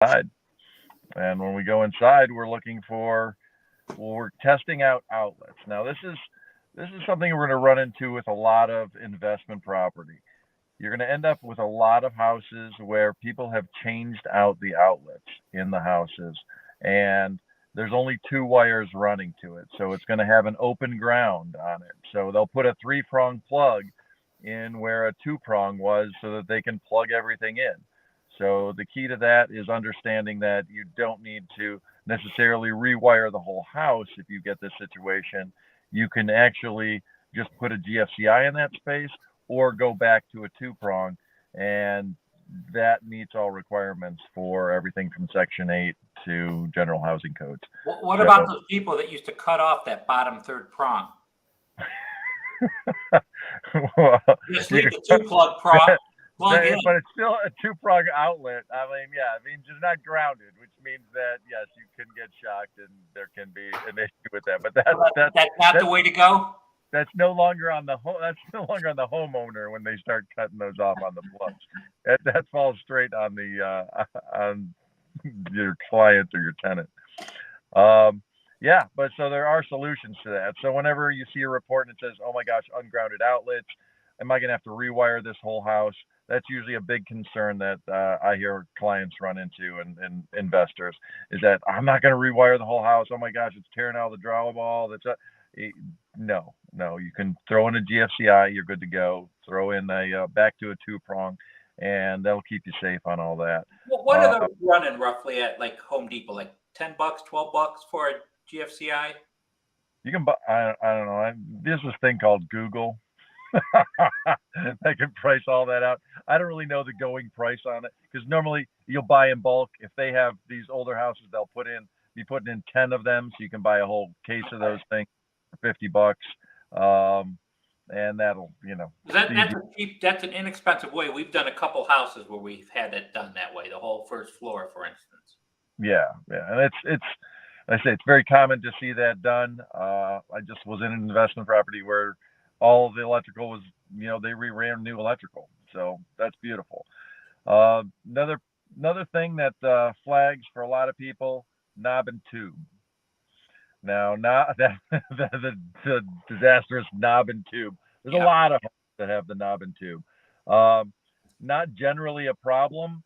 inside. And when we go inside, we're testing out outlets. Now, this is something we're going to run into with a lot of investment property. You're going to end up with a lot of houses where people have changed out the outlets in the houses, and there's only two wires running to it. So it's going to have an open ground on it. So they'll put a three-prong plug in where a two-prong was so that they can plug everything in. So the key to that is understanding that you don't need to necessarily rewire the whole house if you get this situation. You can actually just put a GFCI in that space or go back to a two prong, and that meets all requirements for everything from Section 8 to general housing codes. What about So, those people that used to cut off that bottom third prong? well, Just you leave can, the two plug in. but it's still a two prong outlet. I mean, yeah, I mean, just not grounded, which means that yes, you can get shocked and there can be an issue with that. But That's not that's the way to go. that's no longer on the homeowner when they start cutting those off on the plugs. That falls straight on the on your client or your tenant. Um, yeah, but so there are solutions to that. So whenever you see a report and it says, "Oh my gosh, ungrounded outlets," am I going to have to rewire this whole house? That's usually a big concern that I hear clients run into and investors is that I'm not going to rewire the whole house. Oh my gosh, it's tearing out the drywall. No, no. You can throw in a GFCI. You're good to go. Throw in a back to a two prong, and that'll keep you safe on all that. What are those running roughly at like Home Depot? Like $10, $12 for a GFCI? You can buy. I don't know. There's this thing called Google that can price all that out. I don't really know the going price on it because normally you'll buy in bulk. If they have these older houses, they'll be putting in 10 of them, so you can buy a whole case of those things for $50. Um, and that'll, That's a cheap. That's an inexpensive way. We've done a couple houses where we've had it done that way. The whole first floor, for instance. yeah, yeah, and it's like I say it's very common to see that done. I just was in an investment property where all of the electrical was, they reran new electrical, so that's beautiful. Uh, another another thing that flags for a lot of people, knob and tube. Now, not that the disastrous knob and tube. There's a Yeah. lot of homes that have the knob and tube. Um, Not generally a problem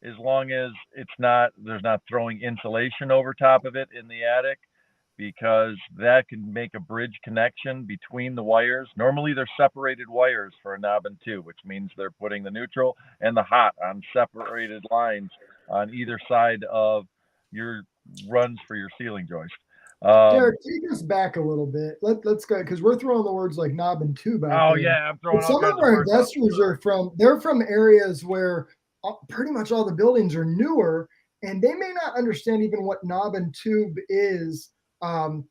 as long as there's not throwing insulation over top of it in the attic because that can make a bridge connection between the wires. Normally they're separated wires for a knob and tube, which means they're putting the neutral and the hot on separated lines on either side of your runs for your ceiling joist. Um, Derek, take us back a little bit. Let's go because we're throwing the words like knob and tube out oh there. yeah, I'm But throwing all some of kinds of our words out. investors they're from areas where pretty much all the buildings are newer, and they may not understand even what knob and tube is. Um,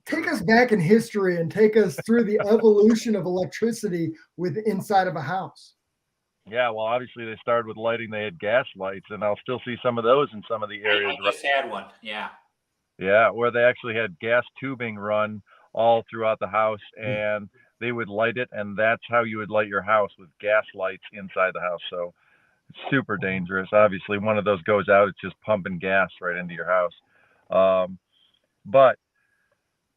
Take us back in history and take us through the evolution of electricity with inside of a house. Yeah, well, obviously they started with lighting. They had gas lights, and I'll still see some of those in some of the areas. I just had one. Yeah. Yeah, where they actually had gas tubing run all throughout the house, and they would light it, and that's how you would light your house with gas lights inside the house. So it's super dangerous. Obviously, one of those goes out, it's just pumping gas right into your house. But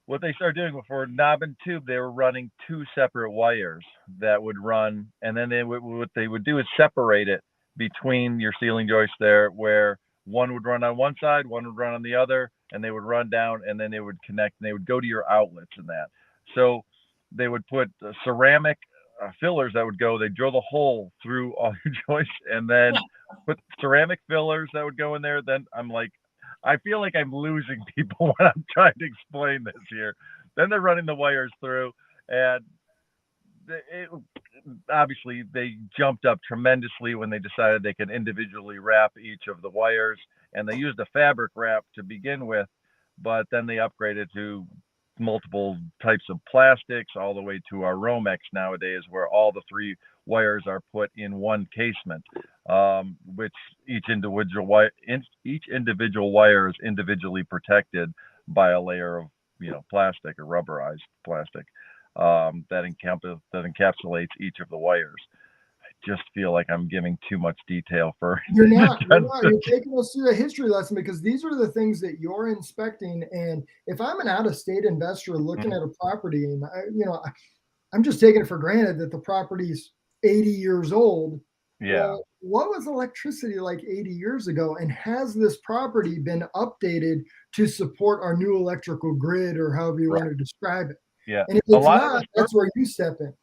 what they started doing before knob and tube, they were running two separate wires that would run, and then what they would do is separate it between your ceiling joists there, where one would run on one side, one would run on the other, and they would run down, and then they would connect, and they would go to your outlets and that. So they would put ceramic fillers that would go. They drill the hole through all your joists, and then put ceramic fillers that would go in there. Then I'm like, I feel like I'm losing people when I'm trying to explain this here. Then they're running the wires through, and it, obviously they jumped up tremendously when they decided they could individually wrap each of the wires, and they used a fabric wrap to begin with, but then they upgraded to multiple types of plastics all the way to our Romex nowadays, where all the three wires are put in one casement, which each individual wire is individually protected by a layer of plastic or rubberized plastic that encapsulates each of the wires. I just feel like I'm giving too much detail for. You're not. You're not. You're taking us through a history lesson because these are the things that you're inspecting. And if I'm an out-of-state investor looking at a property, and I'm just taking it for granted that the property's 80 years old. Yeah. Well, what was electricity like 80 years ago? And has this property been updated to support our new electrical grid, or however you want to describe it? Yeah. And if it's not, that's where you step in.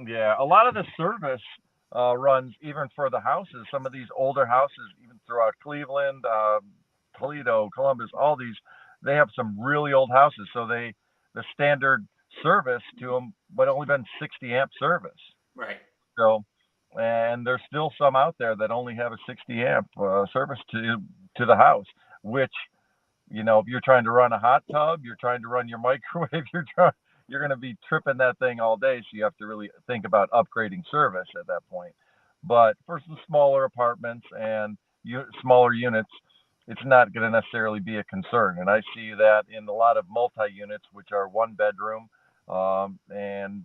Yeah, a lot of the service runs even for the houses. Some of these older houses, even throughout Cleveland, Toledo, Columbus, all these, they have some really old houses. So the standard service to them would only been 60 amp service. Right. So, and there's still some out there that only have a 60 amp service to the house, which, if you're trying to run a hot tub, you're trying to run your microwave, you're going to be tripping that thing all day. So you have to really think about upgrading service at that point. But for some smaller apartments and smaller units, it's not going to necessarily be a concern. And I see that in a lot of multi-units, which are one bedroom, and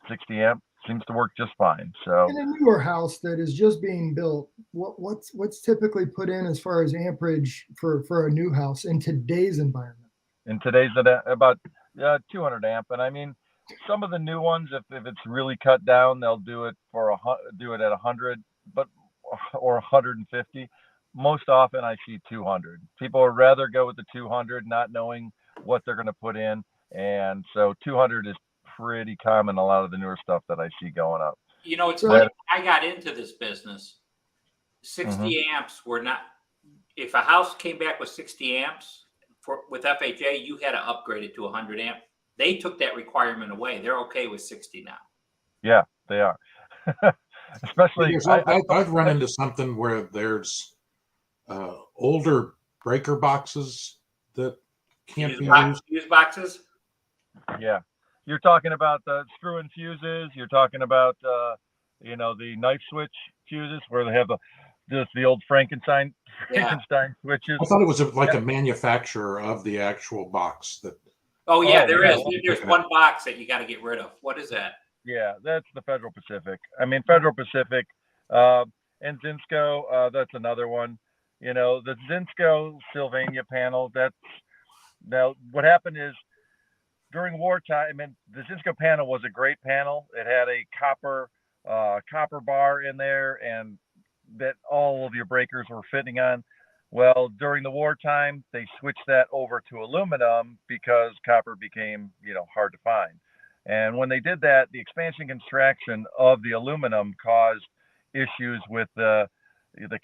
60 amp seems to work just fine. So in a newer house that is just being built, what's typically put in as far as amperage for a new house in today's environment? In today's about 200 amp, and I mean some of the new ones, if it's really cut down, they'll do it at 100, but or 150. Most often, I see 200. People would rather go with the 200, not knowing what they're going to put in, and so 200 is pretty common. A lot of the newer stuff that I see going up. It's funny. I got into this business. 60 amps were not. If a house came back with 60 amps with FHA, you had to upgrade it to 100 amp. They took that requirement away. They're okay with 60 now. Yeah, they are. Especially, I've run into something where there's older breaker boxes that can't be used. Fuse boxes? Yeah. You're talking about the screw-in fuses. You're talking about, the knife switch fuses where they have the old Frankenstein switches. I thought it was like a manufacturer of the actual box that. Oh yeah, there is. There's one box that you got to get rid of. What is that? Yeah, that's the Federal Pacific. I mean, Federal Pacific and Zinsco. That's another one. The Zinsco Sylvania panel. Now what happened is during wartime. I mean, the Zinsco panel was a great panel. It had a copper bar in there, and that all of your breakers were fitting on. Well, during the wartime, they switched that over to aluminum because copper became, hard to find. And when they did that, the expansion contraction of the aluminum caused issues with the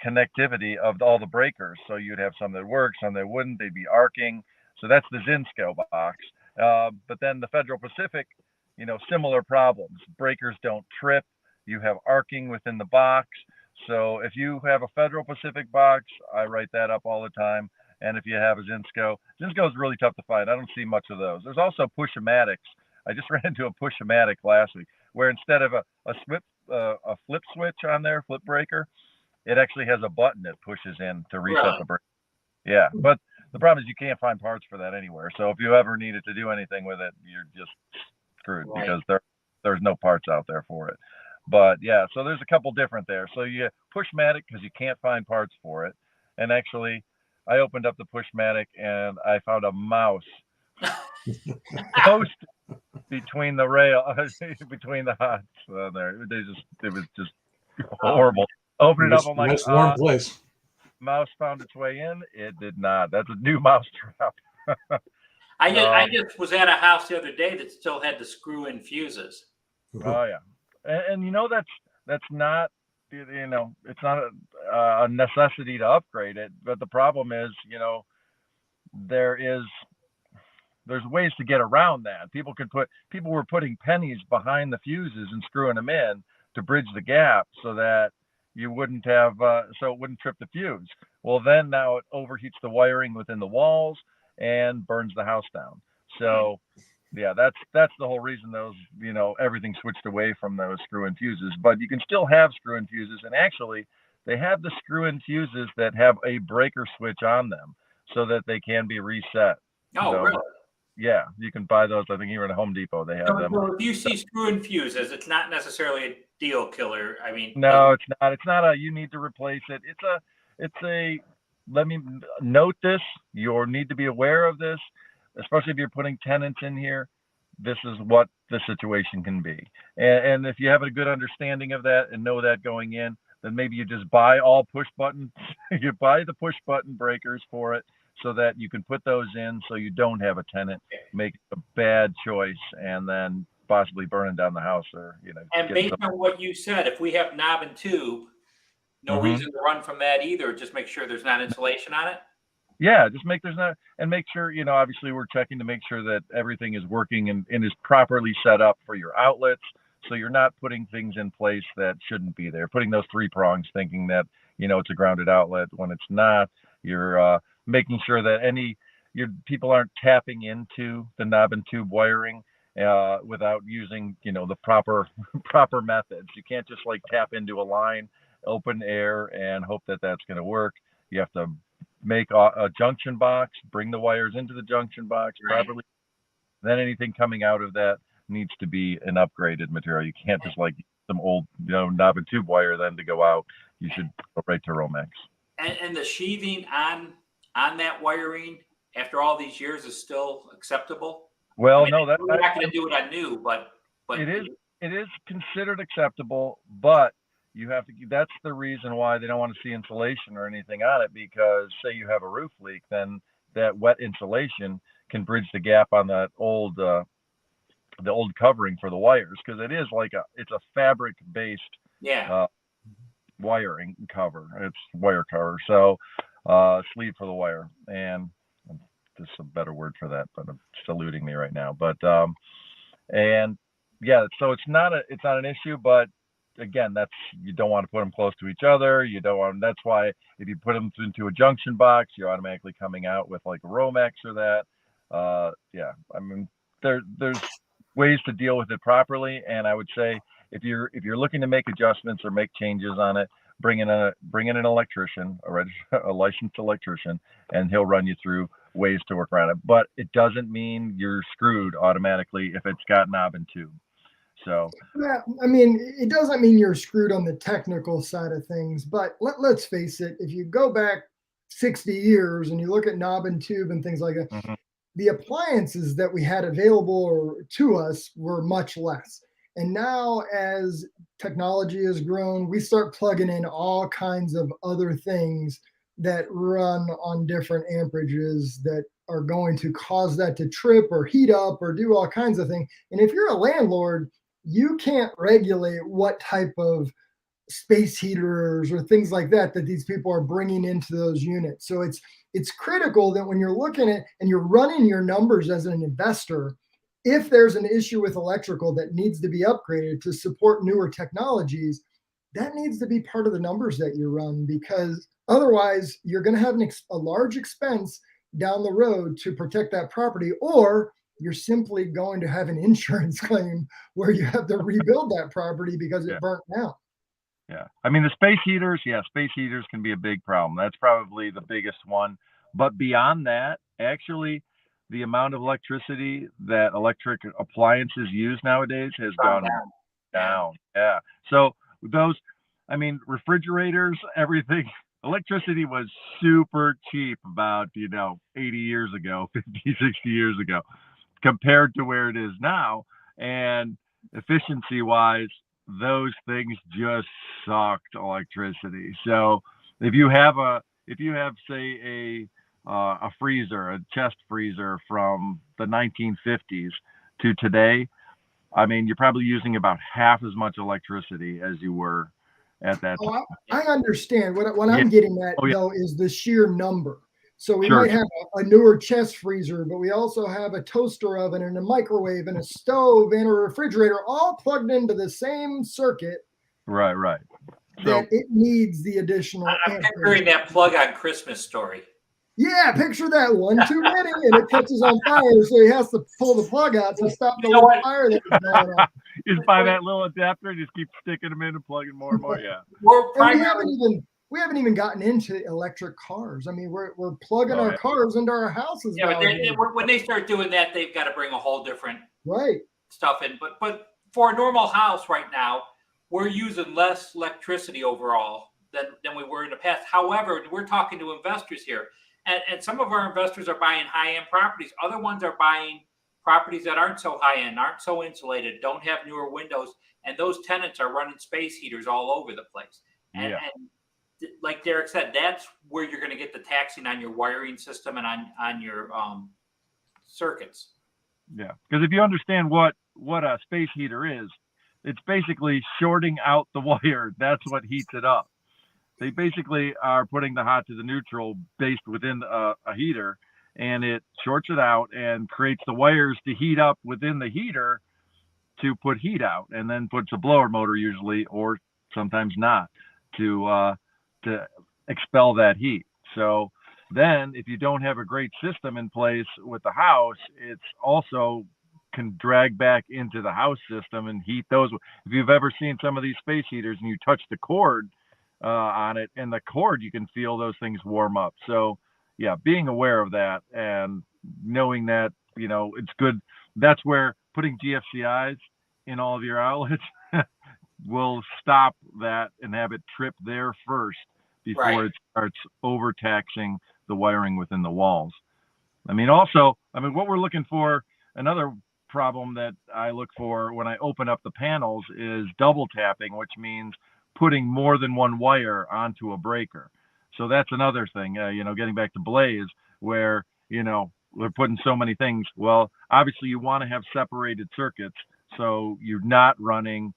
connectivity of all the breakers. So you'd have some that work, some that wouldn't. They'd be arcing. So that's the Zinsco box. But then the Federal Pacific, similar problems. Breakers don't trip. You have arcing within the box. So if you have a Federal Pacific box, I write that up all the time. And if you have a Zinsco is really tough to find. I don't see much of those. There's also push-o-matics. I just ran into a push-o-matic last week where instead of a flip switch on there, flip breaker, it actually has a button that pushes in to reset the breaker. Yeah, but the problem is you can't find parts for that anywhere. So if you ever needed to do anything with it, you're just screwed because there's no parts out there for it. But yeah, so there's a couple different there. So you push-matic because you can't find parts for it. And actually, I opened up the push-matic and I found a mouse post between the rail, between the hots there. It was just horrible. Open it up, I'm like, nice warm place. Mouse found its way in. It did not. That's a new mouse trap. I just was at a house the other day that still had the screw-in fuses. Oh yeah, and that's not it's not a necessity to upgrade it. But the problem is there's ways to get around that. People were putting pennies behind the fuses and screwing them in to bridge the gap so that you wouldn't have so it wouldn't trip the fuse. Well, then now it overheats the wiring within the walls and burns the house down. So yeah, that's the whole reason those everything switched away from those screw-in fuses. But you can still have screw-in fuses, and actually they have the screw-in fuses that have a breaker switch on them so that they can be reset. Oh, really? Yeah, you can buy those. I think even at Home Depot they have them. So if you see screw and fuses, it's not necessarily a deal killer. I mean, No, it's not. It's not a you need to replace it. It's a let me note this. You need to be aware of this, especially if you're putting tenants in here. This is what the situation can be. And if you have a good understanding of that and know that going in, then maybe you just buy all push button. You buy the push button breakers for it so that you can put those in so you don't have a tenant make a bad choice and then possibly burning down the house or, and based on what you said, if we have knob and tube, no reason to run from that either. Just make sure there's not insulation on it. Yeah, just make sure, obviously we're checking to make sure that everything is working and is properly set up for your outlets. So you're not putting things in place that shouldn't be there, putting those 3 prongs thinking that, it's a grounded outlet when it's not. You're making sure that your people aren't tapping into the knob and tube wiring without using, the proper methods. You can't just like tap into a line, open air and hope that that's going to work. You have to make a junction box, bring the wires into the junction box properly. Then anything coming out of that needs to be an upgraded material. You can't just like some old, knob and tube wire then to go out. You should go right to Romex. And the sheathing on that wiring after all these years is still acceptable? Well, no, that's we're not going to do it on new, but it is considered acceptable, but you have to. That's the reason why they don't want to see insulation or anything on it, because say you have a roof leak, then that wet insulation can bridge the gap on that old the old covering for the wires, because it is like it's a fabric based wiring cover. It's wire cover, so sleeve for the wire, and just a better word for that, but it's eluding me right now. But and yeah, so it's not an issue, but again, you don't want to put them close to each other. You don't want. That's why if you put them into a junction box, you're automatically coming out with like a Romex or that. Yeah, I mean, there's ways to deal with it properly, and I would say if you're looking to make adjustments or make changes on it, bring in an electrician, a licensed electrician, and he'll run you through ways to work around it. But it doesn't mean you're screwed automatically if it's got knob and tube. So yeah, I mean, it doesn't mean you're screwed on the technical side of things, but let's face it, if you go back 60 years and you look at knob and tube and things like that, the appliances that we had available to us were much less. And now as technology has grown, we start plugging in all kinds of other things that run on different amperages that are going to cause that to trip or heat up or do all kinds of things. And if you're a landlord, you can't regulate what type of space heaters or things like that these people are bringing into those units. So it's critical that when you're looking at and you're running your numbers as an investor, if there's an issue with electrical that needs to be upgraded to support newer technologies, that needs to be part of the numbers that you run, because otherwise you're going to have a large expense down the road to protect that property, or you're simply going to have an insurance claim where you have to rebuild that property because it burnt down. Yeah. I mean, the space heaters can be a big problem. That's probably the biggest one. But beyond that, actually, the amount of electricity that electric appliances use nowadays has gone down. Yeah. So refrigerators, everything, electricity was super cheap about, 80 years ago, 50, 60 years ago, compared to where it is now. And efficiency wise, those things just sucked electricity. So if you have say a freezer, a chest freezer from the 1950s to today, I mean, you're probably using about half as much electricity as you were at that time. I understand. What I'm getting at, though, is the sheer number. So we might have a newer chest freezer, but we also have a toaster oven and a microwave and a stove and a refrigerator all plugged into the same circuit. Right. So it needs the additional. I'm picturing that plug on Christmas Story. Yeah, picture that, one too many, and it catches on fire, so he has to pull the plug out to stop the little fire that's going on. Just buy that little adapter and just keep sticking them in and plugging more and more. Yeah. And we haven't even we haven't even gotten into electric cars. I mean, we're plugging our cars into our houses. Yeah, but when they start doing that, they've got to bring a whole different stuff in. But for a normal house right now, we're using less electricity overall than we were in the past. However, we're talking to investors here, and some of our investors are buying high-end properties. Other ones are buying properties that aren't so high-end, aren't so insulated, don't have newer windows, and those tenants are running space heaters all over the place. And like Derek said, that's where you're going to get the taxing on your wiring system and on your circuits. Yeah, because if you understand what a space heater is, it's basically shorting out the wire. That's what heats it up. They basically are putting the hot to the neutral based within a heater, and it shorts it out and creates the wires to heat up within the heater to put heat out, and then puts a blower motor usually, or sometimes not, to expel that heat. So then if you don't have a great system in place with the house, it's also can drag back into the house system and heat those. If you've ever seen some of these space heaters and you touch the cord on it, and the cord, you can feel those things warm up. So yeah, being aware of that and knowing that, it's good. That's where putting GFCIs in all of your outlets will stop that and have it trip there first before it starts overtaxing the wiring within the walls. What we're looking for, another problem that I look for when I open up the panels is double tapping, which means putting more than one wire onto a breaker. So that's another thing, getting back to Blaze, where, we're putting so many things. Well, obviously you want to have separated circuits, so you're not running,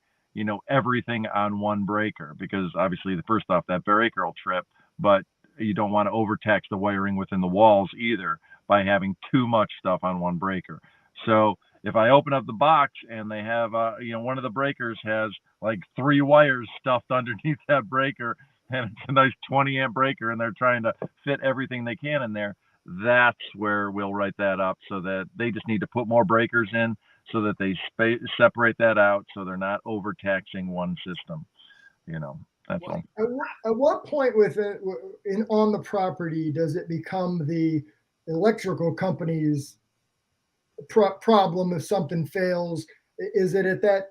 everything on one breaker, because obviously first off, that breaker will trip, but you don't want to overtax the wiring within the walls either by having too much stuff on one breaker. So if I open up the box and they have, one of the breakers has like 3 wires stuffed underneath that breaker, and it's a nice 20 amp breaker, and they're trying to fit everything they can in there, that's where we'll write that up, so that they just need to put more breakers in so that they separate that out, so they're not overtaxing one system. That's all. At what point on the property does it become the electrical company's problem if something fails? Is it at that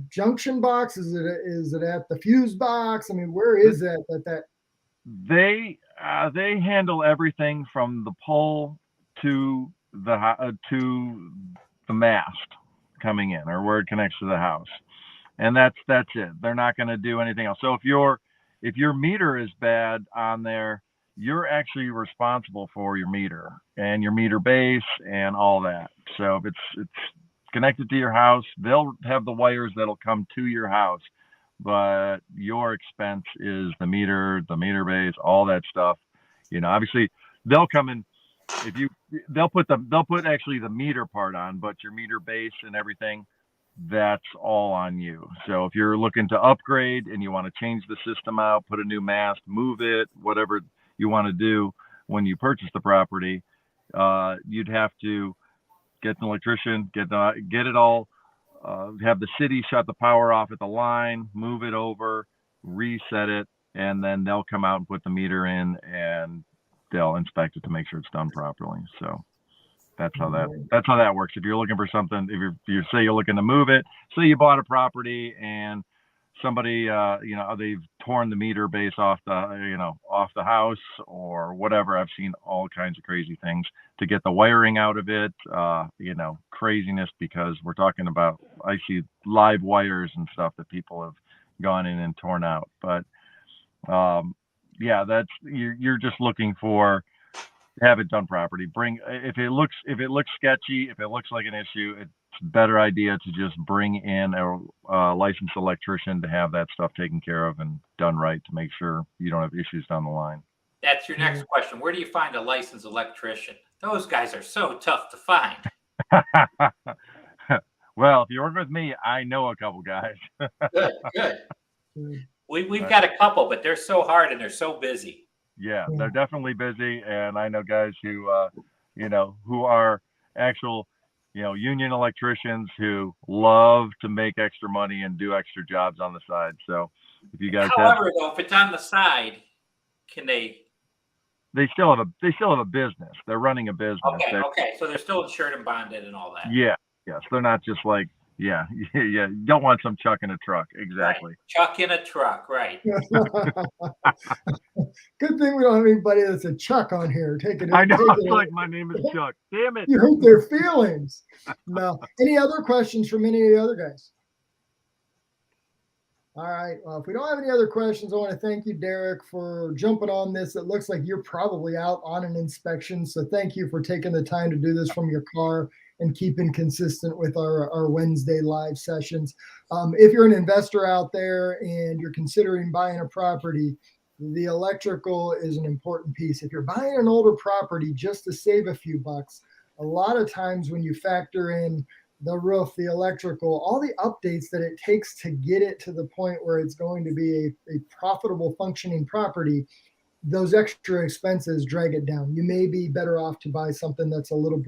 junction box? Is it at the fuse box? I mean, where is that? They handle everything from the pole to the mast coming in, or where it connects to the house, and that's it. They're not going to do anything else. So if your meter is bad on there, you're actually responsible for your meter and your meter base and all that. So if it's connected to your house, they'll have the wires that'll come to your house, but your expense is the meter base, all that stuff. Obviously they'll come in. They'll put actually the meter part on, but your meter base and everything, that's all on you. So if you're looking to upgrade and you want to change the system out, put a new mast, move it, whatever you want to do when you purchase the property, you'd have to get an electrician, get it all, have the city shut the power off at the line, move it over, reset it, and then they'll come out and put the meter in, and they'll inspect it to make sure it's done properly. So that's how that works. If you're looking for something, if you say you're looking to move it, say you bought a property and somebody, they've torn the meter base off the house or whatever. I've seen all kinds of crazy things to get the wiring out of it, craziness, because we're talking about, I see live wires and stuff that people have gone in and torn out. But that's, you're just looking for, have it done properly. If it looks sketchy, if it looks like an issue, it's a better idea to just bring in a licensed electrician to have that stuff taken care of and done right, to make sure you don't have issues down the line. That's your next question. Where do you find a licensed electrician? Those guys are so tough to find. Well, if you work with me, I know a couple guys. Good. We've got a couple, but they're so hard and they're so busy. Yeah, they're definitely busy, and I know guys who are actual, union electricians who love to make extra money and do extra jobs on the side. So if you guys though, if it's on the side, can they? They still have a business. They're running a business. Okay. So they're still insured and bonded and all that. Yeah. Yes. They're not just like, yeah. You don't want some Chuck in a truck. Exactly. Right. Chuck in a truck. Right. Good thing we don't have anybody that's a Chuck on here. I know. It's like, my name is Chuck. Damn it. You hurt their feelings. No. Any other questions from any of the other guys? All right. Well, if we don't have any other questions, I want to thank you, Derek, for jumping on this. It looks like you're probably out on an inspection. So thank you for taking the time to do this from your car and keeping consistent with our Wednesday live sessions. If you're an investor out there and you're considering buying a property, the electrical is an important piece. If you're buying an older property just to save a few bucks, a lot of times when you factor in the roof, the electrical, all the updates that it takes to get it to the point where it's going to be a profitable functioning property, those extra expenses drag it down. You may be better off to buy something that's a little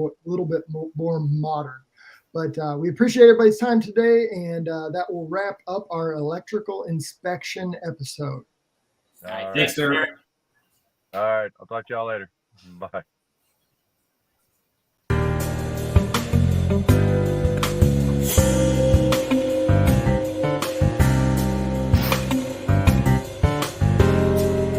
bit more modern. But we appreciate everybody's time today, and that will wrap up our electrical inspection episode. All right. Thanks, Derek. All right. I'll talk to y'all later. Bye.